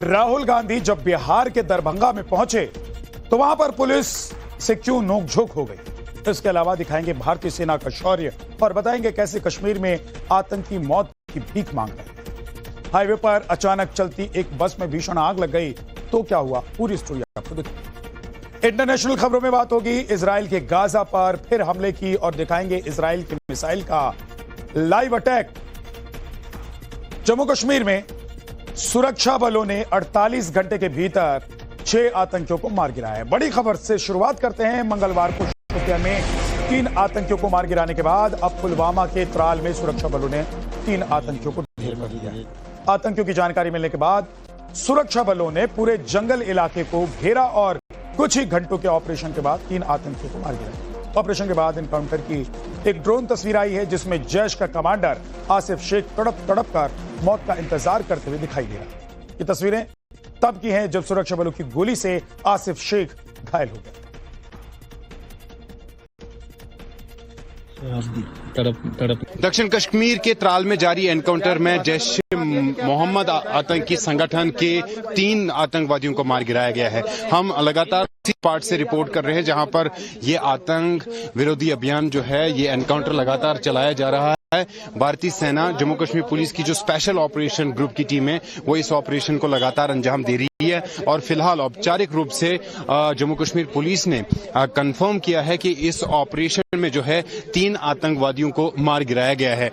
राहुल गांधी जब बिहार के दरभंगा में पहुंचे तो वहां पर पुलिस से क्यों नोकझोंक हो गई। इसके अलावा दिखाएंगे भारतीय सेना का शौर्य और बताएंगे कैसे कश्मीर में आतंकी मौत की भीख मांग रहे। हाईवे पर अचानक चलती एक बस में भीषण आग लग गई तो क्या हुआ, पूरी स्टोरी आपको दिखाएंगे। इंटरनेशनल खबरों में बात होगी इजराइल के गाजा पर फिर हमले की और दिखाएंगे इजराइल की मिसाइल का लाइव अटैक। जम्मू कश्मीर में सुरक्षा बलों ने 48 घंटे के भीतर 6 आतंकियों को मार गिराया है। बड़ी खबर से शुरुआत करते हैं। मंगलवार को शोपियां में 3 आतंकियों को मार गिराने के बाद अब पुलवामा के त्राल में सुरक्षा बलों ने 3 आतंकियों को ढेर कर दिया है। आतंकियों की जानकारी मिलने के बाद सुरक्षा बलों ने पूरे जंगल इलाके को घेरा और कुछ ही घंटों के ऑपरेशन के बाद 3 आतंकियों को मार गिराया। ऑपरेशन के बाद एनकाउंटर की एक ड्रोन तस्वीर आई है जिसमें जैश का कमांडर आसिफ शेख तड़प कर मौत का इंतजार करते हुए दिखाई दे रहा है। ये तस्वीरें तब की हैं जब सुरक्षा बलों की गोली से आसिफ शेख घायल हो गया। दक्षिण कश्मीर के त्राल में जारी एनकाउंटर में जैश मोहम्मद आतंकी संगठन के 3 आतंकवादियों को मार गिराया गया है। हम लगातार इसी पार्ट से रिपोर्ट कर रहे हैं जहां पर ये आतंक विरोधी अभियान जो है, ये एनकाउंटर लगातार चलाया जा रहा है। भारतीय सेना, जम्मू कश्मीर पुलिस की जो स्पेशल ऑपरेशन ग्रुप की टीम है वो इस ऑपरेशन को लगातार अंजाम दे रही है और फिलहाल औपचारिक रूप से जम्मू कश्मीर पुलिस ने कंफर्म किया है कि इस ऑपरेशन में जो है 3 आतंकवादियों को मार गिराया गया है।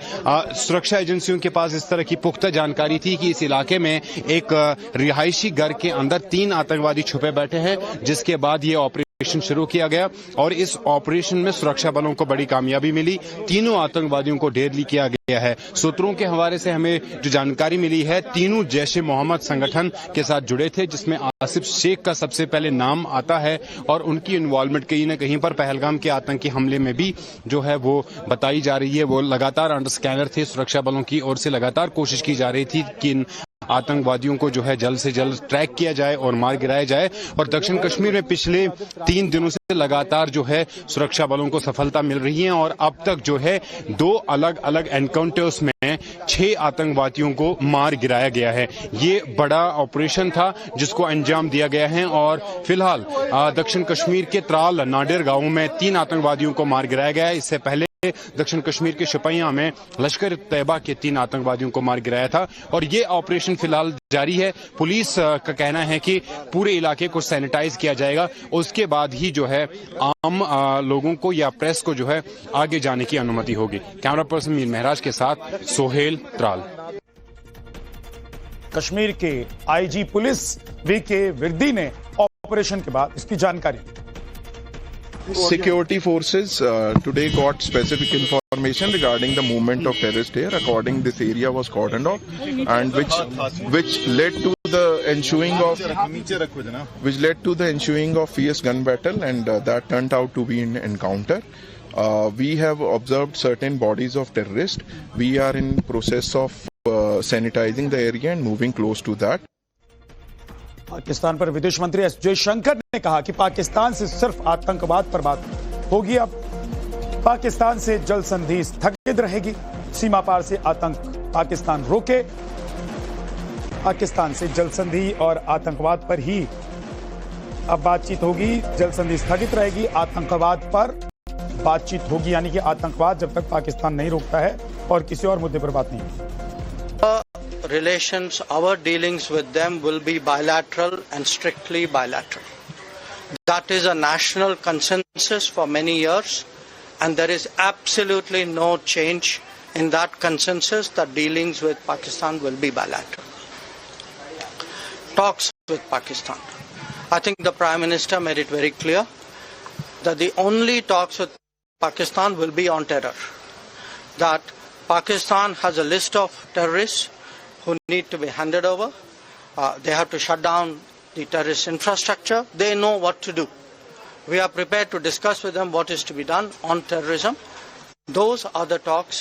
सुरक्षा एजेंसियों के पास इस तरह की पुख्ता जानकारी थी कि इस इलाके में एक रिहायशी घर के अंदर 3 आतंकवादी छुपे बैठे हैं, जिसके बाद ये ऑपरेशन शुरू किया गया और इस ऑपरेशन में सुरक्षा बलों को बड़ी कामयाबी मिली। 3 आतंकवादियों को ढेर किया गया है। सूत्रों के हवाले से हमें जो जानकारी मिली है, 3 जैश मोहम्मद संगठन के साथ जुड़े थे, जिसमें आसिफ शेख का सबसे पहले नाम आता है और उनकी इन्वॉल्वमेंट कहीं न कहीं पर पहलगाम के आतंकी हमले में भी जो है वो बताई जा रही है। वो लगातार अंडर स्कैनर थे। सुरक्षा बलों की ओर से लगातार कोशिश की जा रही थी कि इन आतंकवादियों को जो है जल्द से जल्द ट्रैक किया जाए और मार गिराया जाए। और दक्षिण कश्मीर में पिछले 3 दिनों से लगातार जो है सुरक्षा बलों को सफलता मिल रही है और अब तक जो है 2 अलग अलग एनकाउंटर्स में 6 आतंकवादियों को मार गिराया गया है। ये बड़ा ऑपरेशन था जिसको अंजाम दिया गया है और फिलहाल दक्षिण कश्मीर के त्राल नाडेर गांव में 3 आतंकवादियों को मार गिराया गया है। इससे पहले दक्षिण कश्मीर के शोपियां में लश्कर तैयबा के 3 आतंकवादियों को मार गिराया था और ये ऑपरेशन फिलहाल जारी है। पुलिस का कहना है कि पूरे इलाके को सैनिटाइज किया जाएगा, उसके बाद ही जो है आम लोगों को या प्रेस को जो है आगे जाने की अनुमति होगी। कैमरा पर्सन मीर महराज के साथ सोहेल, त्राल। कश्मीर के आईजी पुलिस वीके विर्दी ने ऑपरेशन के बाद इसकी जानकारी दी। Security forces today got specific information regarding the movement of terrorists here. According, this area was cordoned off, and which led to the ensuing of fierce gun battle, and that turned out to be an encounter. We have observed certain bodies of terrorists. We are in process of sanitizing the area and moving close to that. Pakistan पर विदेश मंत्री S Jaishankar ने कहा कि पाकिस्तान से सिर्फ आतंकवाद पर बात होगी। अब पाकिस्तान से जल संधि स्थगित रहेगी। सीमा पार से आतंक पाकिस्तान रोके। पाकिस्तान से जल संधि और आतंकवाद पर ही अब बातचीत होगी। जल संधि स्थगित रहेगी, आतंकवाद पर बातचीत होगी, यानी कि आतंकवाद जब तक पाकिस्तान नहीं रोकता है और किसी और मुद्दे पर बात नहीं होगी। Relations, our dealings with them will be bilateral and strictly bilateral. That is a national consensus for many years, and there is absolutely no change in that consensus that dealings with Pakistan will be bilateral. Talks with Pakistan. I think the Prime Minister made it very clear that the only talks with Pakistan will be on terror. That Pakistan has a list of terrorists who need to be handed over. They have to shut down the terrorist infrastructure. They know what to do. We are prepared to discuss with them what is to be done on terrorism. Those are the talks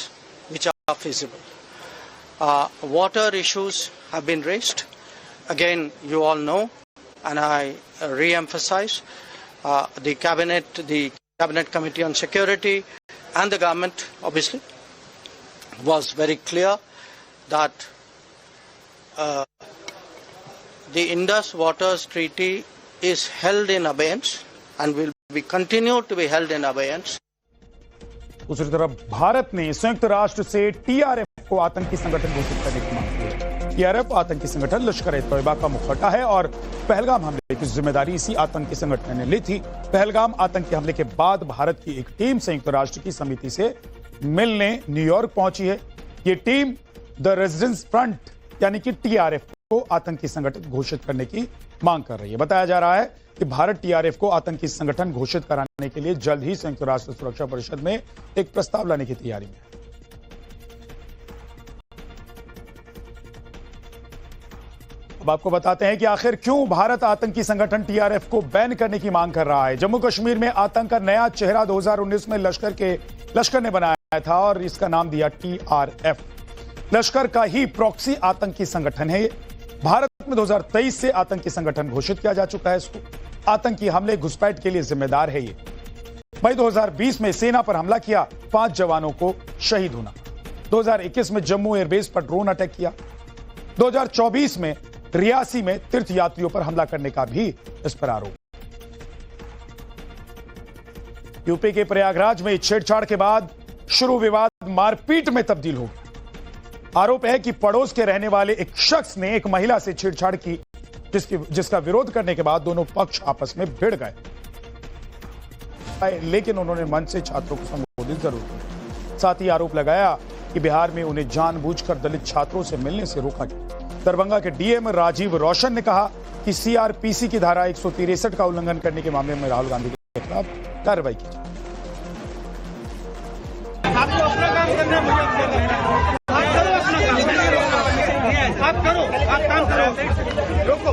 which are feasible. Water issues have been raised. Again, you all know, and I re-emphasize, the Cabinet Committee on Security and the government obviously was very clear that the Indus Waters Treaty is held in abeyance and will be continued to be held in abeyance. दूसरी तरफ भारत ने संयुक्त राष्ट्र से TRF को आतंकी संगठन घोषित करने की मांग की है। टीआरएफ आतंकी संगठन लश्कर-ए-तोयबा का मुखौटा है और पहलगाम हमले की जिम्मेदारी इसी आतंकी संगठन ने ली थी। पहलगाम आतंकी हमले के बाद भारत की एक टीम संयुक्त राष्ट्र की समिति से मिलने न्यूयॉर्क पहुंची है। ये टीम द रेजिस्टेंस फ्रंट यानी कि टीआरएफ को आतंकी संगठन घोषित करने की मांग कर रही है। बताया जा रहा है कि भारत टीआरएफ को आतंकी संगठन घोषित कराने के लिए जल्द ही संयुक्त राष्ट्र सुरक्षा परिषद में एक प्रस्ताव लाने की तैयारी में है। अब आपको बताते हैं कि आखिर क्यों भारत आतंकी संगठन टीआरएफ को बैन करने की मांग कर रहा है। जम्मू कश्मीर में आतंक का नया चेहरा 2019 में लश्कर ने बनाया था और इसका नाम दिया टीआरएफ। लश्कर का ही प्रॉक्सी आतंकी संगठन है। भारत में 2023 से आतंकी संगठन घोषित किया जा चुका है। इसको आतंकी हमले घुसपैठ के लिए जिम्मेदार है। ये मई 2020 में सेना पर हमला किया, 5 जवानों को शहीद होना। 2021 में जम्मू एयरबेस पर ड्रोन अटैक किया। 2024 में रियासी में तीर्थ यात्रियों पर हमला करने का भी इस पर आरोप। यूपी के प्रयागराज में छेड़छाड़ के बाद शुरू विवाद मारपीट में तब्दील हो गया। आरोप है कि पड़ोस के रहने वाले एक शख्स ने एक महिला से छेड़छाड़ की, जिसका विरोध करने के बाद दोनों पक्ष आपस में भिड़ गए, लेकिन उन्होंने मंच से छात्रों को संबोधित जरूर किया। साथ ही आरोप लगाया कि बिहार में उन्हें जानबूझकर दलित छात्रों से मिलने से रोका गया। दरभंगा के डीएम राजीव रोशन ने कहा कि सीआरपीसी की धारा 163 का उल्लंघन करने के मामले में राहुल गांधी के खिलाफ कार्रवाई की जाए। आप करो, आप काम करो, रोको,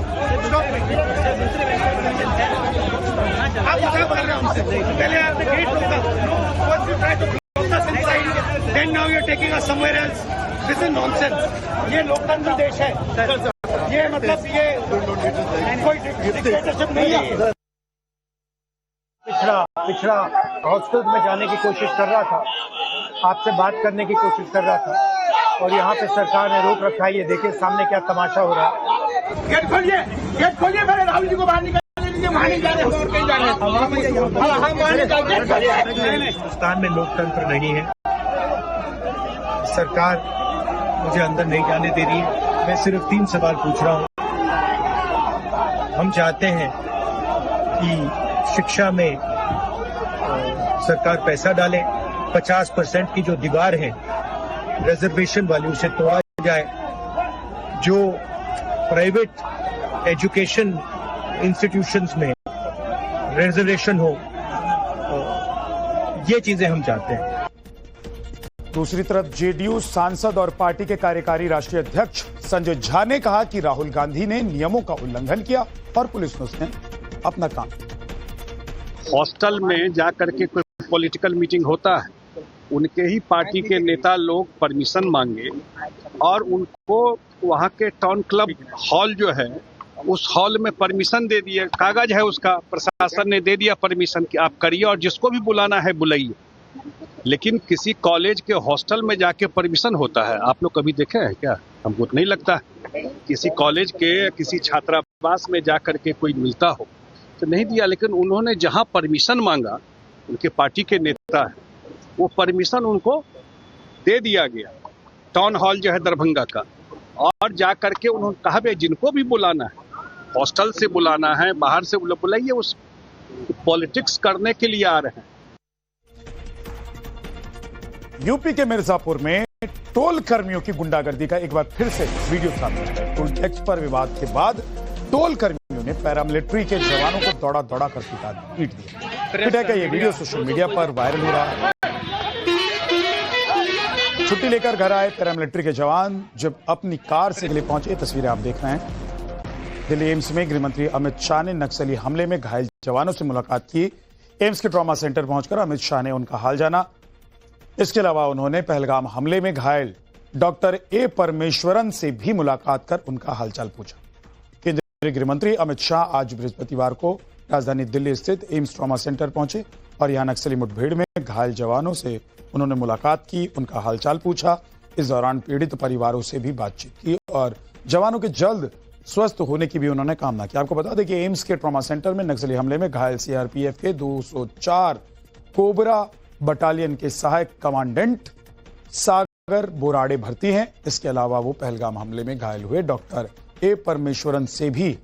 आप क्या कर रहे हो हमसे? पहले आपने गेट रोका, then now you're taking us somewhere else. This is nonsense. ये लोकतंत्र देश है। ये मतलब ये कोई डिक्टेटरशिप नहीं है। पिछड़ा हॉस्टल में जाने की कोशिश कर रहा था, आपसे बात करने की कोशिश कर रहा था, और यहाँ पे सरकार ने रोक रखा है। ये देखिए सामने क्या तमाशा हो रहा है। गेट खोलिए, पहले राहुल जी को बाहर निकालने दीजिए। वहाँ नहीं जा रहे, और कहीं जा रहे हैं। हिंदुस्तान में लोकतंत्र नहीं है। सरकार मुझे अंदर नहीं जाने दे रही है। मैं सिर्फ 3 सवाल पूछ रहा हूँ। हम चाहते हैं कि शिक्षा में सरकार पैसा डाले। 50% की जो दीवार है रिजर्वेशन वाली, उसे तोड़ा जाए। जो प्राइवेट एजुकेशन इंस्टीट्यूशंस में रिजर्वेशन हो, ये चीजें हम चाहते हैं। दूसरी तरफ जेडीयू सांसद और पार्टी के कार्यकारी राष्ट्रीय अध्यक्ष संजय झा ने कहा कि राहुल गांधी ने नियमों का उल्लंघन किया और पुलिस ने उसने अपना काम। हॉस्टल में जाकर के कोई पॉलिटिकल मीटिंग होता है, उनके ही पार्टी के नेता लोग परमिशन मांगे और उनको वहाँ के टाउन क्लब हॉल जो है, उस हॉल में परमिशन दे दिया। कागज है उसका, प्रशासन ने दे दिया परमिशन कि आप करिए और जिसको भी बुलाना है बुलाइए। लेकिन किसी कॉलेज के हॉस्टल में जाके परमिशन होता है? आप लोग कभी देखे हैं क्या? हमको नहीं लगता। किसी कॉलेज के किसी छात्रावास में जाकर के कोई मिलता हो तो नहीं दिया। लेकिन उन्होंने जहां परमिशन मांगा, उनके पार्टी के नेता है, वो परमिशन उनको दे दिया गया। टाउन हॉल जो है दरभंगा का, और जाकर के उन्होंने कहा भाई जिनको भी बुलाना है, हॉस्टल से बुलाना है, बाहर से बुलाइए। उस पॉलिटिक्स करने के लिए आ रहे हैं। यूपी के मिर्जापुर में टोल कर्मियों की गुंडागर्दी का एक बार फिर से वीडियो सामने आया। टोल टैक्स पर विवाद के बाद टोल कर्मियों ने पैरामिलिट्री के जवानों को दौड़ा कर पीट दिया। पिटाई का ये वीडियो सोशल मीडिया पर वायरल हो रहा है। छुट्टी लेकर घर आए पैरामिलिट्री के जवान जब अपनी कार से गले पहुंचे, तस्वीरें आप देख रहे हैं। दिल्ली एम्स में गृहमंत्री अमित शाह ने नक्सली हमले में घायल जवानों से मुलाकात की। एम्स के ट्रॉमा सेंटर पहुंचकर अमित शाह ने उनका हाल जाना। इसके अलावा उन्होंने पहलगाम हमले में घायल डॉक्टर ए परमेश्वरन से भी मुलाकात कर उनका हालचाल पूछा। केंद्रीय गृहमंत्री अमित शाह आज बृहस्पतिवार को राजधानी दिल्ली स्थित एम्स ट्रॉमा सेंटर पहुंचे और यहां नक्सली मुठभेड़ में घायल जवानों से उन्होंने मुलाकात की, उनका हालचाल पूछा। इस दौरान पीड़ित परिवारों से भी बातचीत की और जवानों के जल्द स्वस्थ होने की भी उन्होंने कामना की। आपको बता दें कि एम्स के ट्रॉमा सेंटर में नक्सली हमले में घायल सीआरपीएफ के 204 कोबरा बटालियन के सहायक कमांडेंट सागर बोराड़े भर्ती हैं। इसके अलावा वो पहलगाम हमले में घायल हुए डॉक्टर ए परमेश्वरन से भी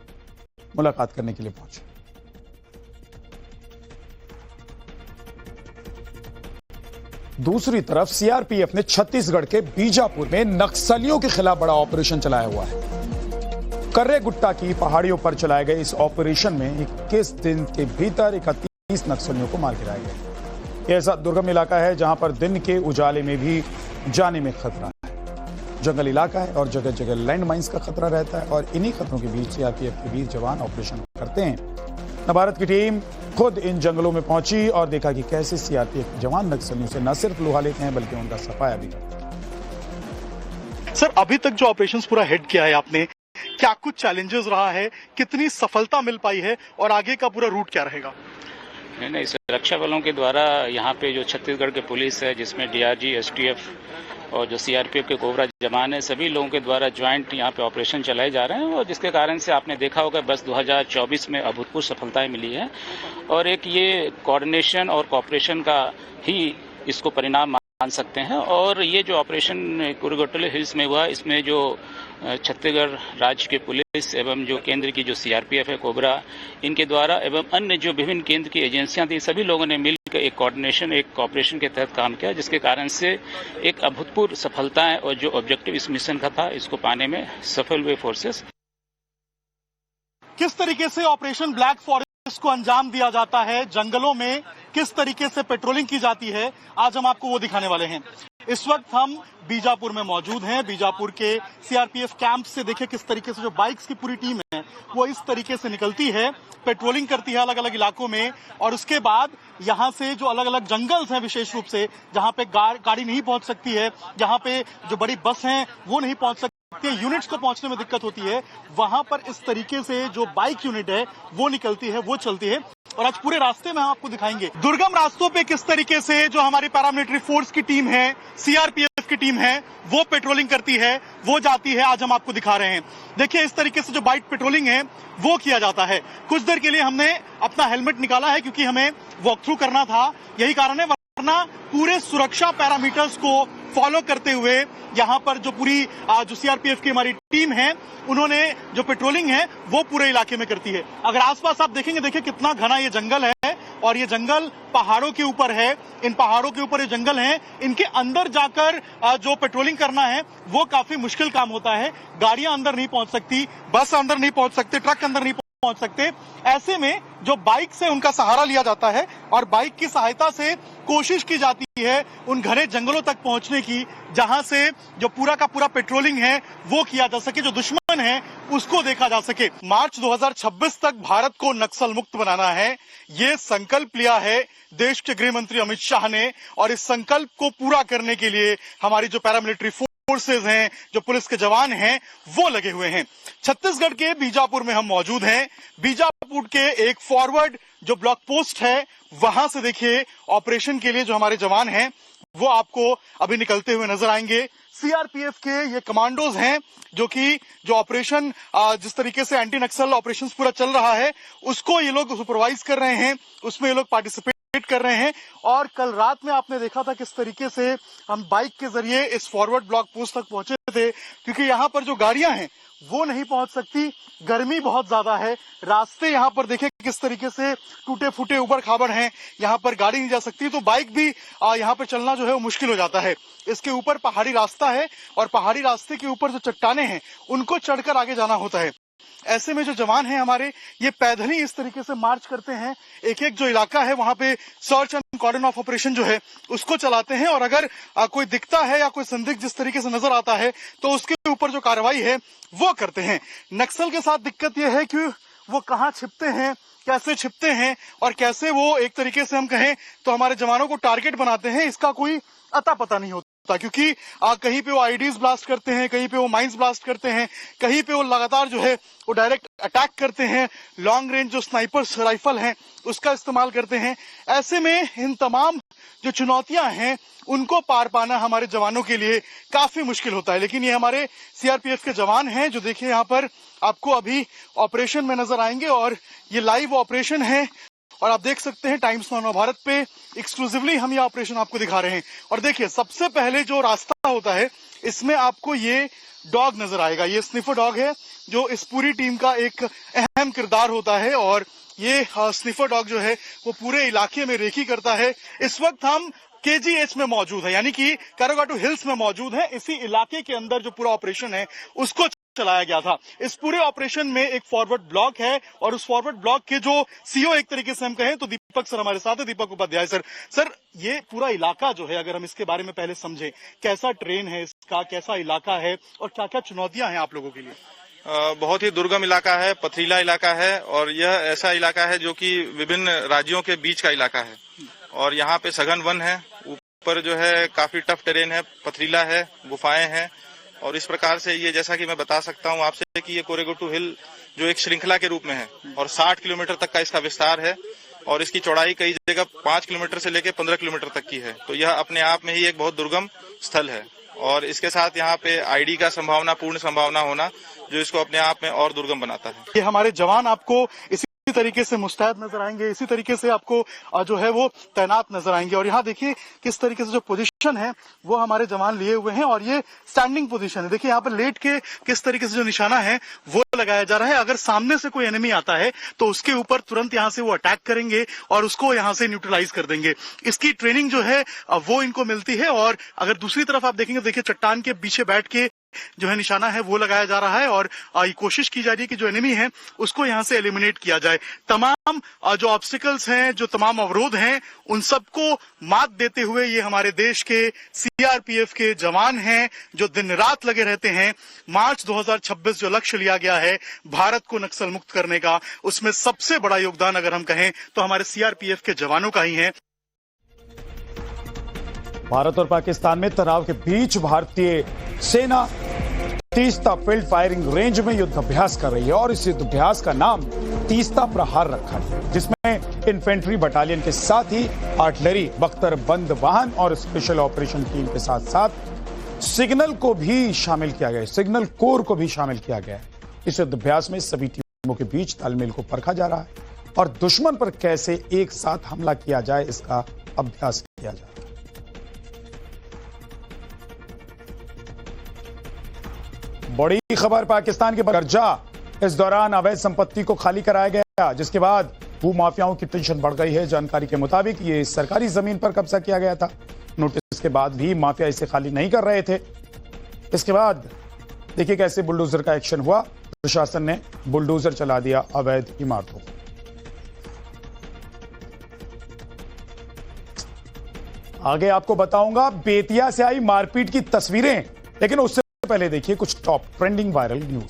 मुलाकात करने के लिए पहुंचे। दूसरी तरफ सीआरपीएफ ने छत्तीसगढ़ के बीजापुर में नक्सलियों के खिलाफ बड़ा ऑपरेशन चलाया हुआ है। कर्रे गुट्टा की पहाड़ियों पर चलाए गए इस ऑपरेशन में 21 दिन के भीतर 31 नक्सलियों को मार गिराया गया। ऐसा दुर्गम इलाका है जहां पर दिन के उजाले में भी जाने में खतरा है। जंगल इलाका है और जगह जगह लैंडमाइंस का खतरा रहता है और इन्हीं खतरों के बीच सीआरपीएफ के वीर जवान ऑपरेशन करते हैं। भारत की टीम खुद इन जंगलों में पहुंची और देखा कि कैसे सीआरपीएफ के जवान नक्सलियों से न सिर्फ लोहा लेते हैं बल्कि उनका सफाया भी करते हैं। सर, अभी तक जो ऑपरेशन पूरा हेड किया है आपने, क्या कुछ चैलेंजेस रहा है, कितनी सफलता मिल पाई है और आगे का पूरा रूट क्या रहेगा? नहीं, सुरक्षा बलों के द्वारा यहाँ पे जो छत्तीसगढ़ के पुलिस है जिसमें डीआरजी, एसटीएफ और जो सीआरपीएफ के कोबरा जवान है, सभी लोगों के द्वारा ज्वाइंट यहाँ पे ऑपरेशन चलाए जा रहे हैं और जिसके कारण से आपने देखा होगा बस 2024 में अभूतपूर्व सफलताएं मिली है और एक ये कोऑर्डिनेशन और कोऑपरेशन का ही इसको परिणाम मान सकते हैं। और ये जो ऑपरेशन कुरुगोटले हिल्स में हुआ, इसमें जो छत्तीसगढ़ राज्य के पुलिस एवं जो केंद्र की जो सीआरपीएफ है कोबरा, इनके द्वारा एवं अन्य जो विभिन्न केंद्र की एजेंसियां थी, सभी लोगों ने मिलकर एक कोऑर्डिनेशन, एक कोऑपरेशन के तहत काम किया, जिसके कारण से एक अभूतपूर्व सफलताएं और जो ऑब्जेक्टिव इस मिशन का था, इसको पाने में सफल हुए फोर्सेस। किस तरीके से ऑपरेशन ब्लैक फॉरेस्ट को अंजाम दिया जाता है, जंगलों में किस तरीके से पेट्रोलिंग की जाती है, आज हम आपको वो दिखाने वाले हैं। इस वक्त हम बीजापुर में मौजूद हैं। बीजापुर के सीआरपीएफ कैंप से देखिए किस तरीके से जो बाइक्स की पूरी टीम है वो इस तरीके से निकलती है, पेट्रोलिंग करती है अलग अलग इलाकों में और उसके बाद यहाँ से जो अलग अलग जंगल्स हैं विशेष रूप से जहाँ पे गाड़ी नहीं पहुंच सकती है, जहाँ पे जो बड़ी बस हैं वो नहीं पहुंच सकती, यूनिट्स को पहुंचने में दिक्कत होती है, वहां पर इस तरीके से जो बाइक यूनिट है वो निकलती है, वो चलती है और आज पूरे रास्ते में हम आपको दिखाएंगे दुर्गम रास्तों पे किस तरीके से जो हमारी पैरामिलिट्री फोर्स की टीम है, सीआरपीएफ की टीम है, वो पेट्रोलिंग करती है, वो जाती है। आज हम आपको दिखा रहे हैं। देखिए इस तरीके से जो बाइक पेट्रोलिंग है वो किया जाता है। कुछ देर के लिए हमने अपना हेलमेट निकाला है क्योंकि हमें वॉक थ्रू करना था, यही कारण है, वरना पूरे सुरक्षा पैरामीटर्स को फॉलो करते हुए यहाँ पर जो पूरी जो सीआरपीएफ की हमारी टीम है उन्होंने जो पेट्रोलिंग है वो पूरे इलाके में करती है। अगर आसपास आप देखेंगे, देखिए कितना घना ये जंगल है और ये जंगल पहाड़ों के ऊपर है। इन पहाड़ों के ऊपर ये जंगल है, इनके अंदर जाकर जो पेट्रोलिंग करना है वो काफी मुश्किल काम होता है। गाड़ियां अंदर नहीं पहुंच सकती, बस अंदर नहीं पहुंच सकते, ट्रक अंदर नहीं पहुंच सकते। ऐसे में जो बाइक से उनका सहारा लिया जाता है और बाइक की सहायता से कोशिश की जाती है उन घने जंगलों तक पहुंचने की जहां से जो पूरा का पूरा पेट्रोलिंग है वो किया जा सके, जो दुश्मन है उसको देखा जा सके। मार्च 2026 तक भारत को नक्सल मुक्त बनाना है, ये संकल्प लिया है देश के गृह मंत्री अमित शाह ने और इस संकल्प को पूरा करने के लिए हमारी जो पैरामिलिट्री फोर्सेज हैं, जो पुलिस के जवान हैं, वो लगे हुए हैं। छत्तीसगढ़ के बीजापुर में हम मौजूद हैं। बीजापुर के एक फॉरवर्ड जो ब्लॉक पोस्ट है वहां से देखिए ऑपरेशन के लिए जो हमारे जवान हैं वो आपको अभी निकलते हुए नजर आएंगे। सीआरपीएफ के ये कमांडोज हैं जो कि जो ऑपरेशन जिस तरीके से एंटी नक्सल ऑपरेशन पूरा चल रहा है उसको ये लोग सुपरवाइज कर रहे हैं, उसमें ये लोग पार्टिसिपेट कर रहे हैं। और कल रात में आपने देखा था किस तरीके से हम बाइक के जरिए इस फॉरवर्ड ब्लॉक पोस्ट तक पहुंचे थे, क्योंकि यहाँ पर जो गाड़ियां हैं वो नहीं पहुंच सकती, गर्मी बहुत ज्यादा है। रास्ते यहाँ पर देखें किस तरीके से टूटे फूटे उबड़ खाबड़ हैं, यहाँ पर गाड़ी नहीं जा सकती, तो बाइक भी यहाँ पर चलना जो है वो मुश्किल हो जाता है। इसके ऊपर पहाड़ी रास्ता है और पहाड़ी रास्ते के ऊपर जो चट्टाने हैं उनको चढ़कर आगे जाना होता है। ऐसे में जो जवान हैं हमारे ये पैदल ही इस तरीके से मार्च करते हैं, एक एक जो इलाका है वहां पे search and cordon of operation जो है उसको चलाते हैं और अगर कोई दिखता है या कोई संदिग्ध जिस तरीके से नजर आता है तो उसके ऊपर जो कार्रवाई है वो करते हैं। नक्सल के साथ दिक्कत यह है कि वो कहाँ छिपते हैं, कैसे छिपते हैं और कैसे वो एक तरीके से हम कहें तो हमारे जवानों को टारगेट बनाते हैं, इसका कोई अता पता नहीं होता, क्योंकि कहीं पे वो आईडीज ब्लास्ट करते हैं, कहीं पे वो माइंस ब्लास्ट करते हैं, कहीं पे वो लगातार जो है वो डायरेक्ट अटैक करते हैं, लॉन्ग रेंज जो स्नाइपर्स राइफल हैं उसका इस्तेमाल करते हैं। ऐसे में इन तमाम जो चुनौतियां हैं उनको पार पाना हमारे जवानों के लिए काफी मुश्किल होता है। लेकिन ये हमारे सीआरपीएफ के जवान हैं जो देखिए यहाँ पर आपको अभी ऑपरेशन में नजर आएंगे और ये लाइव ऑपरेशन है और आप देख सकते हैं टाइम्स नाउ भारत पे एक्सक्लूसिवली हम ये ऑपरेशन आपको दिखा रहे हैं। और देखिए सबसे पहले जो रास्ता होता है इसमें आपको ये डॉग नजर आएगा, ये स्निफर डॉग है जो इस पूरी टीम का एक अहम किरदार होता है और ये स्निफर डॉग जो है वो पूरे इलाके में रेकी करता है। इस वक्त हम KGH में मौजूद है यानी कि कारागाटू हिल्स में मौजूद है। इसी इलाके के अंदर जो पूरा ऑपरेशन है उसको चलाया गया था। इस पूरे ऑपरेशन में एक फॉरवर्ड ब्लॉक है और उस फॉरवर्ड ब्लॉक के जो सीईओ एक तरीके से हम कहें तो दीपक सर हमारे साथ है, दीपक उपाध्याय सर। सर ये पूरा इलाका जो है अगर हम इसके बारे में पहले समझें, कैसा ट्रेन है इसका, कैसा इलाका है और क्या क्या चुनौतियां हैं आप लोगों के लिए? बहुत ही दुर्गम इलाका है, पथरीला इलाका है और यह ऐसा इलाका है जो कि विभिन्न राज्यों के बीच का इलाका है और यहाँ पे सघन वन है, ऊपर जो है काफी टफ टेरेन है, पथरीला है, गुफाएं हैं और इस प्रकार से ये जैसा कि मैं बता सकता हूँ आपसे कि ये कोरेगाटू हिल जो एक श्रृंखला के रूप में है और 60 किलोमीटर तक का इसका विस्तार है और इसकी चौड़ाई कई जगह 5 किलोमीटर से लेकर 15 किलोमीटर तक की है। तो यह अपने आप में ही एक बहुत दुर्गम स्थल है और इसके साथ यहाँ पे आईडी का पूर्ण संभावना होना जो इसको अपने आप में और दुर्गम बनाता है। ये हमारे जवान आपको इसी तरीके से मुस्तैद नजर आएंगे, इसी तरीके से आपको जो है वो तैनात नजर आएंगे और यहाँ देखिए किस तरीके से जो पोजीशन है वो हमारे जवान लिए हुए हैं और ये स्टैंडिंग पोजीशन है। देखिए यहाँ पर लेट के किस तरीके से जो निशाना है वो लगाया जा रहा है। अगर सामने से कोई एनिमी आता है तो उसके ऊपर तुरंत यहाँ से वो अटैक करेंगे और उसको यहाँ से न्यूट्रलाइज कर देंगे। इसकी ट्रेनिंग जो है वो इनको मिलती है और अगर दूसरी तरफ आप देखेंगे, देखिए चट्टान के पीछे बैठ के जो है निशाना है वो लगाया जा रहा है और ये कोशिश की जा रही है कि जो एनिमी है उसको यहाँ से एलिमिनेट किया जाए। तमाम जो ऑब्स्टिकल्स हैं, जो तमाम अवरोध हैं, उन सबको मात देते हुए ये हमारे देश के सीआरपीएफ के जवान हैं जो दिन रात लगे रहते हैं। मार्च 2026 जो लक्ष्य लिया गया है भारत को नक्सल मुक्त करने का, उसमें सबसे बड़ा योगदान अगर हम कहें तो हमारे सीआरपीएफ के जवानों का ही है। भारत और पाकिस्तान में तनाव के बीच भारतीय सेना तीस्ता फील्ड फायरिंग रेंज में युद्ध अभ्यास कर रही है और इस युद्ध अभ्यास का नाम तीस्ता प्रहार रखा है, जिसमें इन्फेंट्री बटालियन के साथ ही आर्टिलरी, बख्तरबंद वाहन और स्पेशल ऑपरेशन टीम के साथ साथ सिग्नल को भी शामिल किया गया है, सिग्नल कोर को भी शामिल किया गया है। इस युद्ध अभ्यास में सभी टीमों के बीच तालमेल को परखा जा रहा है और दुश्मन पर कैसे एक साथ हमला किया जाए इसका अभ्यास किया जा रहा है। बड़ी खबर पाकिस्तान के कर्जा, इस दौरान अवैध संपत्ति को खाली कराया गया जिसके बाद भूमाफियाओं की टेंशन बढ़ गई है। जानकारी के मुताबिक ये सरकारी जमीन पर कब्जा किया गया था। नोटिस के बाद भी माफिया इसे खाली नहीं कर रहे थे। इसके बाद देखिए कैसे बुलडोजर का एक्शन हुआ। प्रशासन ने बुलडोजर चला दिया अवैध इमारतों को। आगे आपको बताऊंगा बेतिया से आई मारपीट की तस्वीरें, लेकिन उससे पहले देखिए कुछ टॉप ट्रेंडिंग वायरल न्यूज।